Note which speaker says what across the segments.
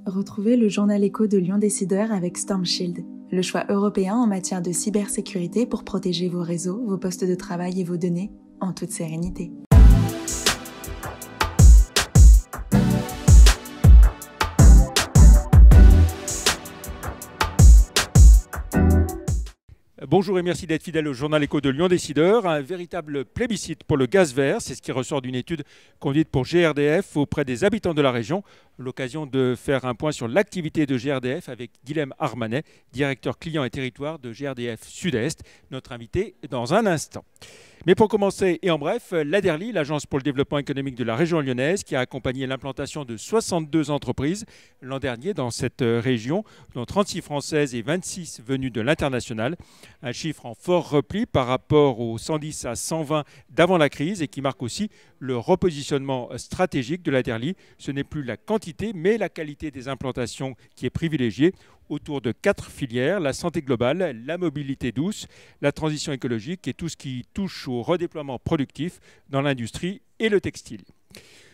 Speaker 1: Retrouvez le journal écho de Lyon Décideur avec Storm Shield, le choix européen en matière de cybersécurité pour protéger vos réseaux, vos postes de travail et vos données en toute sérénité.
Speaker 2: Bonjour et merci d'être fidèle au journal écho de Lyon Décideur. Un véritable plébiscite pour le gaz vert, c'est ce qui ressort d'une étude conduite pour GRDF auprès des habitants de la région. L'occasion de faire un point sur l'activité de GRDF avec Guilhem Armanet, directeur client et territoire de GRDF Sud-Est, notre invité dans un instant. Mais pour commencer, et en bref, l'ADERLI, l'Agence pour le développement économique de la région lyonnaise, qui a accompagné l'implantation de 62 entreprises l'an dernier dans cette région, dont 36 françaises et 26 venues de l'international. Un chiffre en fort repli par rapport aux 110 à 120 d'avant la crise et qui marque aussi le repositionnement stratégique de l'ADERLI. Ce n'est plus la quantité, mais la qualité des implantations qui est privilégiée autour de 4 filières, la santé globale, la mobilité douce, la transition écologique et tout ce qui touche au redéploiement productif dans l'industrie et le textile.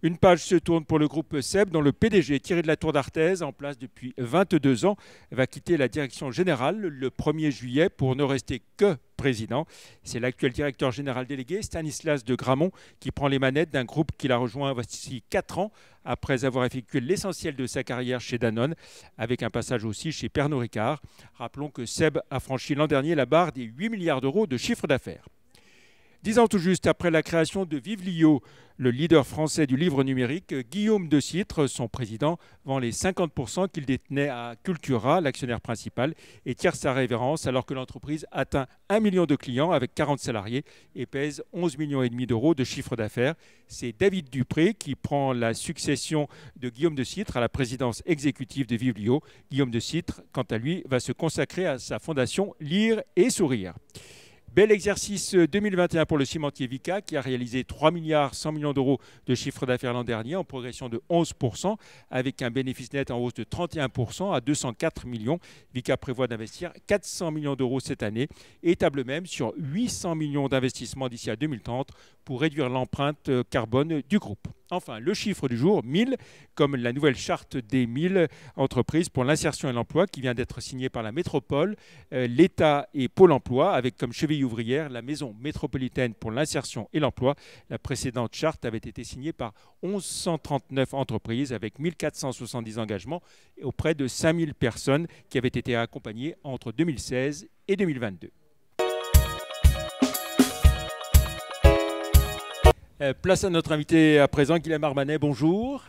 Speaker 2: Une page se tourne pour le groupe SEB, dont le PDG, Thierry de la Tour d'Artaise, en place depuis 22 ans, va quitter la direction générale le 1er juillet pour ne rester que président. C'est l'actuel directeur général délégué, Stanislas de Gramont, qui prend les manettes d'un groupe qu'il a rejoint voici 4 ans, après avoir effectué l'essentiel de sa carrière chez Danone, avec un passage aussi chez Pernod Ricard. Rappelons que SEB a franchi l'an dernier la barre des 8 milliards d'euros de chiffre d'affaires. 10 ans tout juste après la création de Vivelio, le leader français du livre numérique, Guillaume de Citre, son président, vend les 50% qu'il détenait à Cultura, l'actionnaire principal, et tire sa révérence alors que l'entreprise atteint 1 million de clients avec 40 salariés et pèse 11,5 millions d'euros de chiffre d'affaires. C'est David Dupré qui prend la succession de Guillaume de Citre à la présidence exécutive de Vivelio. Guillaume de Citre, quant à lui, va se consacrer à sa fondation Lire et Sourire. Bel exercice 2021 pour le cimentier Vicat qui a réalisé 3 milliards 100 millions d'euros de chiffre d'affaires l'an dernier en progression de 11% avec un bénéfice net en hausse de 31% à 204 millions. Vicat prévoit d'investir 400 millions d'euros cette année et table même sur 800 millions d'investissements d'ici à 2030 pour réduire l'empreinte carbone du groupe. Enfin, le chiffre du jour, 1000, comme la nouvelle charte des 1000 entreprises pour l'insertion et l'emploi qui vient d'être signée par la métropole, l'État et Pôle emploi, avec comme cheville ouvrière la maison métropolitaine pour l'insertion et l'emploi. La précédente charte avait été signée par 1139 entreprises avec 1470 engagements auprès de 5000 personnes qui avaient été accompagnées entre 2016 et 2022. Place à notre invité à présent, Guilhem Armanet, bonjour.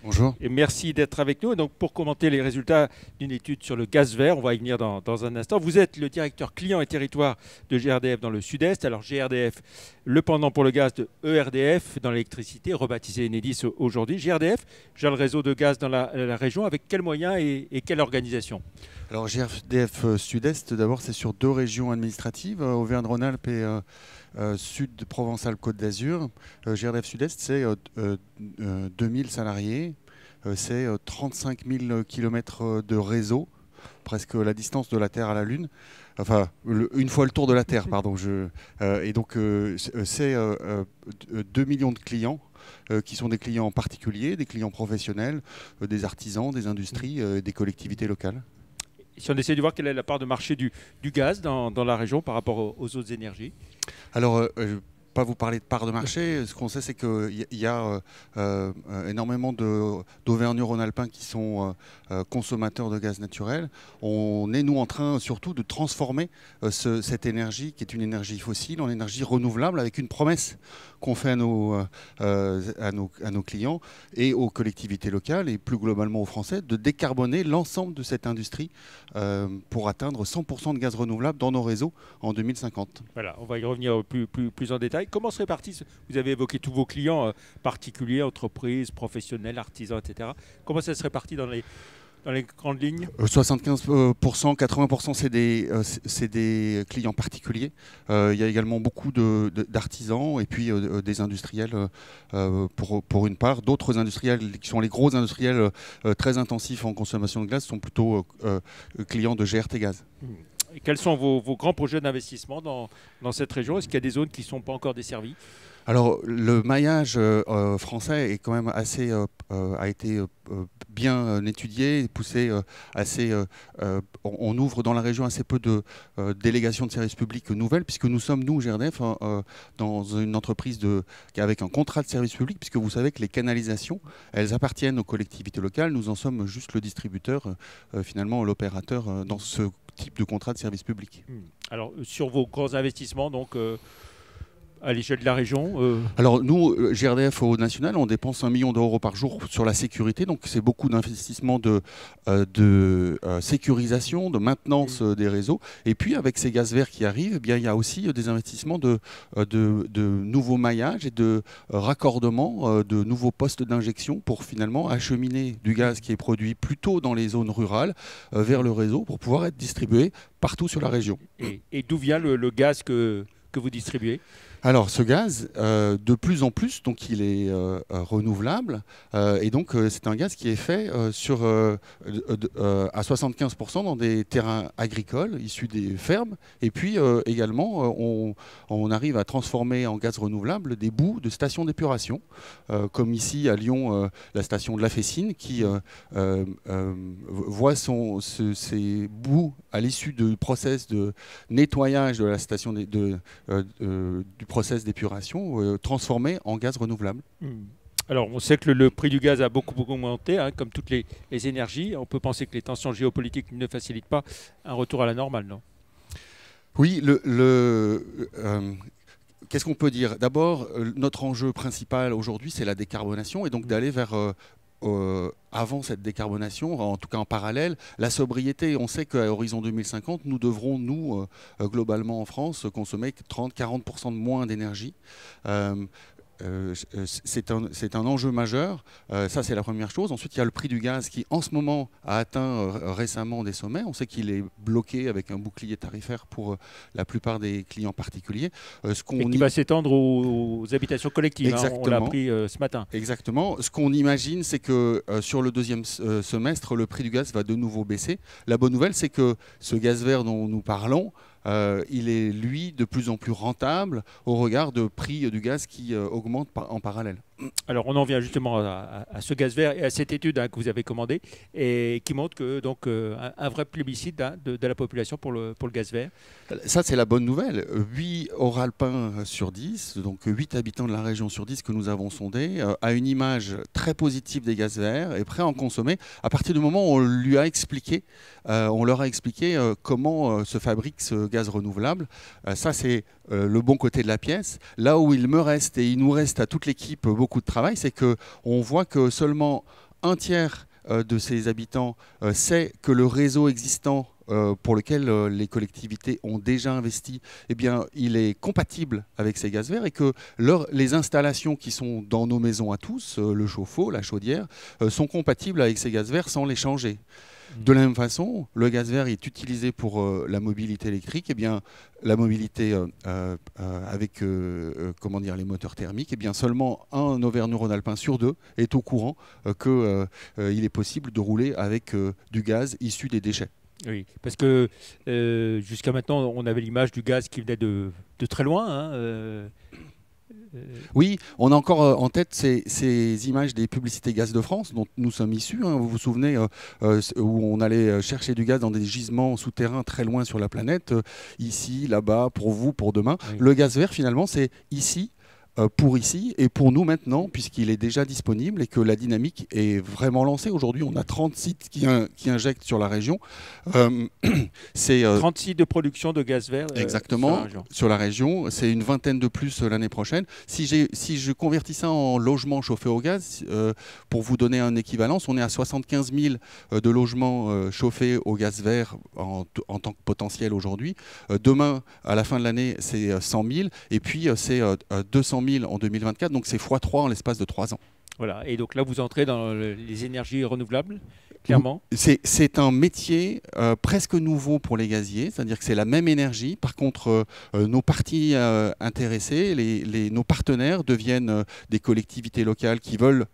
Speaker 3: Bonjour.
Speaker 2: Et merci d'être avec nous. Et donc, pour commenter les résultats d'une étude sur le gaz vert, on va y venir dans un instant. Vous êtes le directeur client et territoire de GRDF dans le Sud-Est. Alors GRDF, le pendant pour le gaz de ERDF dans l'électricité, rebaptisé Enedis aujourd'hui. GRDF gère le réseau de gaz dans la région avec quels moyens et quelle organisation?
Speaker 3: Alors GRDF Sud-Est, d'abord, c'est sur 2 régions administratives, Auvergne-Rhône-Alpes et Sud Provence-Alpes-Côte d'Azur. GRDF Sud-Est, c'est 2000 salariés, c'est 35 000 km de réseau, presque la distance de la Terre à la Lune. Enfin, une fois le tour de la Terre, pardon. Et donc, c'est 2 millions de clients qui sont des clients particuliers, des clients professionnels, des artisans, des industries, des collectivités locales.
Speaker 2: Si on essaie de voir quelle est la part de marché du gaz dans la région par rapport aux autres énergies?
Speaker 3: Alors, je ne vais pas vous parler de part de marché. Ce qu'on sait, c'est qu'il y a énormément d'Auvergnats-Rhône-Alpins qui sont consommateurs de gaz naturel. On est, nous, en train surtout de transformer cette énergie, qui est une énergie fossile, en énergie renouvelable, avec une promesse qu'on fait à nos clients et aux collectivités locales et plus globalement aux Français, de décarboner l'ensemble de cette industrie pour atteindre 100% de gaz renouvelable dans nos réseaux en 2050.
Speaker 2: Voilà, on va y revenir plus en détail. Comment se répartissent, vous avez évoqué tous vos clients particuliers, entreprises, professionnels, artisans, etc. Comment ça se répartit dans les grandes lignes?
Speaker 3: 75%, 80% c'est des clients particuliers. Il y a également beaucoup d'artisans et puis des industriels pour une part. D'autres industriels qui sont les gros industriels très intensifs en consommation de gaz sont plutôt clients de GRT Gaz.
Speaker 2: Et quels sont vos grands projets d'investissement dans cette région? Est-ce qu'il y a des zones qui ne sont pas encore desservies?
Speaker 3: Alors, le maillage français est quand même assez, a été bien étudié, poussé on ouvre dans la région assez peu de délégations de services publics nouvelles, puisque nous sommes, nous, GRDF, dans une entreprise avec un contrat de service public, puisque vous savez que les canalisations, elles appartiennent aux collectivités locales. Nous en sommes juste le distributeur, finalement, l'opérateur dans ce type de contrat de service public.
Speaker 2: Alors, sur vos grands investissements, donc... à l'échelle de la région
Speaker 3: Alors nous, GRDF au national, on dépense 1 million d'euros par jour sur la sécurité. Donc c'est beaucoup d'investissements de sécurisation, de maintenance des réseaux. Et puis avec ces gaz verts qui arrivent, eh bien, il y a aussi des investissements de nouveaux maillages et de raccordement de nouveaux postes d'injection pour finalement acheminer du gaz qui est produit plutôt dans les zones rurales vers le réseau pour pouvoir être distribué partout sur la région.
Speaker 2: Et d'où vient le gaz que vous distribuez?
Speaker 3: Alors ce gaz, de plus en plus, donc il est renouvelable et donc c'est un gaz qui est fait à 75% dans des terrains agricoles issus des fermes et puis également on arrive à transformer en gaz renouvelable des boues de stations d'épuration comme ici à Lyon la station de la Fessine qui voit ses boues à l'issue du process de nettoyage de la station du process d'épuration transformé en gaz renouvelable.
Speaker 2: Alors, on sait que le prix du gaz a beaucoup augmenté, hein, comme toutes les énergies. On peut penser que les tensions géopolitiques ne facilitent pas un retour à la normale, non?
Speaker 3: Oui, qu'est-ce qu'on peut dire? D'abord, notre enjeu principal aujourd'hui, c'est la décarbonation et donc d'aller vers... avant cette décarbonation, en tout cas en parallèle, la sobriété. On sait qu'à horizon 2050, nous devrons, nous, globalement en France, consommer 30-40% de moins d'énergie. C'est un enjeu majeur, ça c'est la première chose. Ensuite il y a le prix du gaz qui en ce moment a atteint récemment des sommets. On sait qu'il est bloqué avec un bouclier tarifaire pour la plupart des clients particuliers.
Speaker 2: Et qui va s'étendre aux habitations collectives, hein, on l'a appris ce matin.
Speaker 3: Exactement. Ce qu'on imagine c'est que sur le deuxième semestre, le prix du gaz va de nouveau baisser. La bonne nouvelle c'est que ce gaz vert dont nous parlons, il est, lui, de plus en plus rentable au regard de prix du gaz qui augmente en parallèle.
Speaker 2: Alors, on en vient justement à ce gaz vert et à cette étude que vous avez commandée et qui montre que, donc, un vrai plébiscite de la population pour le gaz vert.
Speaker 3: Ça, c'est la bonne nouvelle. 8 Oralpins sur 10, donc 8 habitants de la région sur 10 que nous avons sondés, a une image très positive des gaz verts et prêt à en consommer. À partir du moment où on leur a expliqué comment se fabrique ce gaz renouvelable. Ça, c'est le bon côté de la pièce. Là où il me reste, et il nous reste à toute l'équipe beaucoup de travail, c'est qu'on voit que seulement un tiers de ces habitants sait que le réseau existant pour lequel les collectivités ont déjà investi, eh bien, il est compatible avec ces gaz verts et que les installations qui sont dans nos maisons à tous, le chauffe-eau, la chaudière, sont compatibles avec ces gaz verts sans les changer. De la même façon, le gaz vert est utilisé pour la mobilité électrique. Eh bien, la mobilité avec comment dire, les moteurs thermiques, eh bien, seulement un Auvergnat-Rhône-Alpin sur 2 est au courant qu'il est possible de rouler avec du gaz issu des déchets.
Speaker 2: Oui, parce que jusqu'à maintenant, on avait l'image du gaz qui venait de très loin. Hein,
Speaker 3: Oui, on a encore en tête ces images des publicités Gaz de France dont nous sommes issus. Hein. Vous vous souvenez où on allait chercher du gaz dans des gisements souterrains très loin sur la planète, ici, là-bas, pour vous, pour demain. Oui. Le gaz vert, finalement, c'est ici, pour ici et pour nous maintenant, puisqu'il est déjà disponible et que la dynamique est vraiment lancée. Aujourd'hui, on a 30 sites qui injectent sur la région.
Speaker 2: 30 sites de production de gaz vert
Speaker 3: exactement, sur la région. C'est une vingtaine de plus l'année prochaine. Si je convertis ça en logements chauffés au gaz, pour vous donner un équivalence, on est à 75 000 de logements chauffés au gaz vert en tant que potentiel aujourd'hui. Demain, à la fin de l'année, c'est 100 000 et puis c'est 200 000 en 2024, donc c'est x3 en l'espace de 3 ans.
Speaker 2: Voilà, et donc là vous entrez dans les énergies renouvelables. clairement.
Speaker 3: C'est un métier presque nouveau pour les gaziers, c'est-à-dire que c'est la même énergie. Par contre, nos parties intéressées, nos partenaires deviennent des collectivités locales qui veulent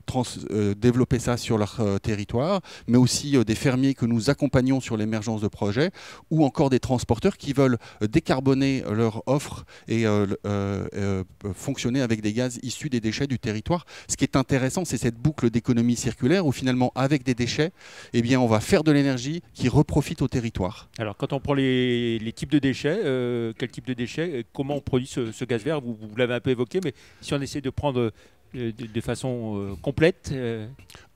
Speaker 3: développer ça sur leur territoire, mais aussi des fermiers que nous accompagnons sur l'émergence de projets, ou encore des transporteurs qui veulent décarboner leur offre et fonctionner avec des gaz issus des déchets du territoire. Ce qui est intéressant, c'est cette boucle d'économie circulaire où finalement, avec des déchets, eh bien, on va faire de l'énergie qui reprofite au territoire.
Speaker 2: Alors, quand on prend les types de déchets, quel type de déchets, comment on produit ce gaz vert, vous l'avez un peu évoqué, mais si on essaie de prendre de façon complète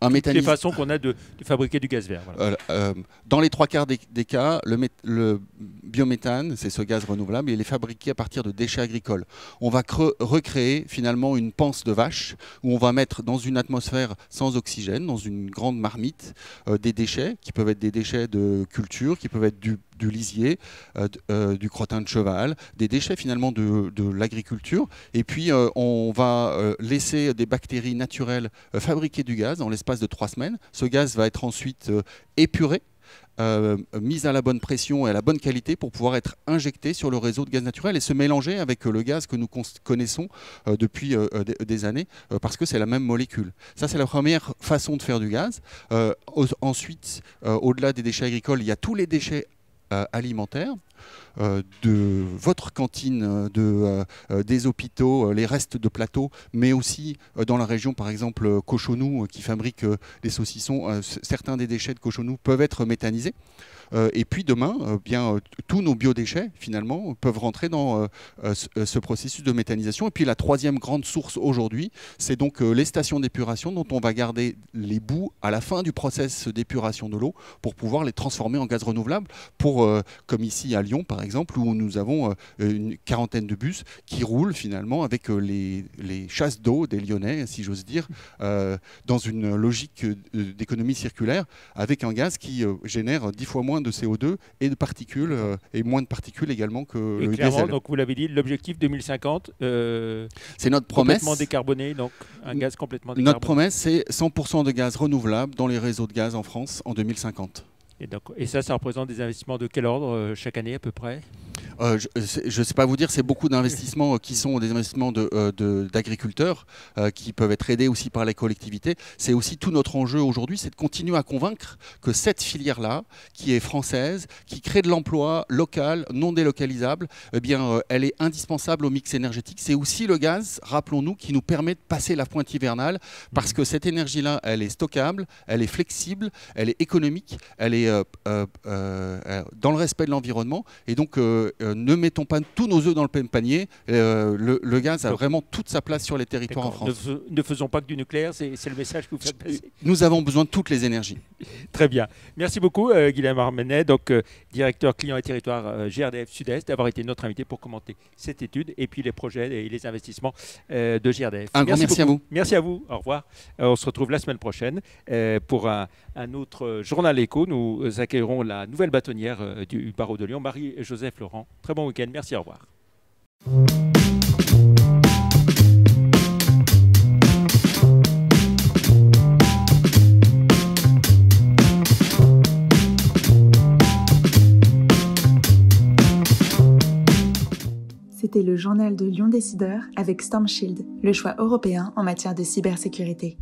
Speaker 2: toutes les façons qu'on a de fabriquer du gaz vert. Voilà.
Speaker 3: Dans les 3/4 des cas, le biométhane, c'est ce gaz renouvelable, il est fabriqué à partir de déchets agricoles. On va recréer finalement une panse de vache où on va mettre dans une atmosphère sans oxygène, dans une grande marmite, des déchets qui peuvent être des déchets de culture, qui peuvent être du lisier, du crottin de cheval, des déchets finalement de l'agriculture. Et puis on va laisser des bactéries naturelles fabriquer du gaz en l'espace de 3 semaines. Ce gaz va être ensuite épuré, mise à la bonne pression et à la bonne qualité pour pouvoir être injecté sur le réseau de gaz naturel et se mélanger avec le gaz que nous connaissons depuis des années parce que c'est la même molécule. Ça, c'est la première façon de faire du gaz. Ensuite, au-delà des déchets agricoles, il y a tous les déchets alimentaires, de votre cantine, des hôpitaux, les restes de plateaux, mais aussi dans la région, par exemple, Cochonou, qui fabrique des saucissons, certains des déchets de Cochonou peuvent être méthanisés. Et puis demain, tous nos biodéchets, finalement, peuvent rentrer dans ce processus de méthanisation. Et puis la troisième grande source aujourd'hui, c'est donc les stations d'épuration dont on va garder les bouts à la fin du process d'épuration de l'eau pour pouvoir les transformer en gaz renouvelable, comme ici à Lyon, par exemple, où nous avons une quarantaine de bus qui roulent finalement avec les chasses d'eau des Lyonnais, si j'ose dire, dans une logique d'économie circulaire, avec un gaz qui génère 10 fois moins de CO2 et de particules, et moins de particules également que le diesel.
Speaker 2: Donc vous l'avez dit, l'objectif 2050,
Speaker 3: c'est notre promesse.
Speaker 2: Complètement décarboné, donc un gaz complètement décarboné.
Speaker 3: Notre promesse, c'est 100% de gaz renouvelable dans les réseaux de gaz en France en 2050.
Speaker 2: Et ça représente des investissements de quel ordre chaque année à peu près ?
Speaker 3: Je ne sais pas vous dire, c'est beaucoup d'investissements qui sont des investissements d'agriculteurs qui peuvent être aidés aussi par les collectivités. C'est aussi tout notre enjeu aujourd'hui, c'est de continuer à convaincre que cette filière-là, qui est française, qui crée de l'emploi local, non délocalisable, eh bien, elle est indispensable au mix énergétique. C'est aussi le gaz, rappelons-nous, qui nous permet de passer la pointe hivernale parce que cette énergie-là, elle est stockable, elle est flexible, elle est économique, elle est dans le respect de l'environnement. Et donc, ne mettons pas tous nos œufs dans le même panier. Le gaz a vraiment toute sa place sur les territoires en France.
Speaker 2: Ne faisons pas que du nucléaire, c'est le message que vous faites passer.
Speaker 3: Nous avons besoin de toutes les énergies.
Speaker 2: Très bien. Merci beaucoup, Guillaume Armenet, donc directeur client et territoire GRDF Sud-Est, d'avoir été notre invité pour commenter cette étude et puis les projets et les investissements de GRDF.
Speaker 3: Un grand merci à vous.
Speaker 2: Merci à vous. Au revoir. On se retrouve la semaine prochaine pour un autre journal éco. Nous accueillerons la nouvelle bâtonnière du barreau de Lyon, Marie-Joseph Laurent. Très bon week-end. Merci. Au revoir.
Speaker 1: C'était le journal de Lyon Décideur avec Storm Shield, le choix européen en matière de cybersécurité.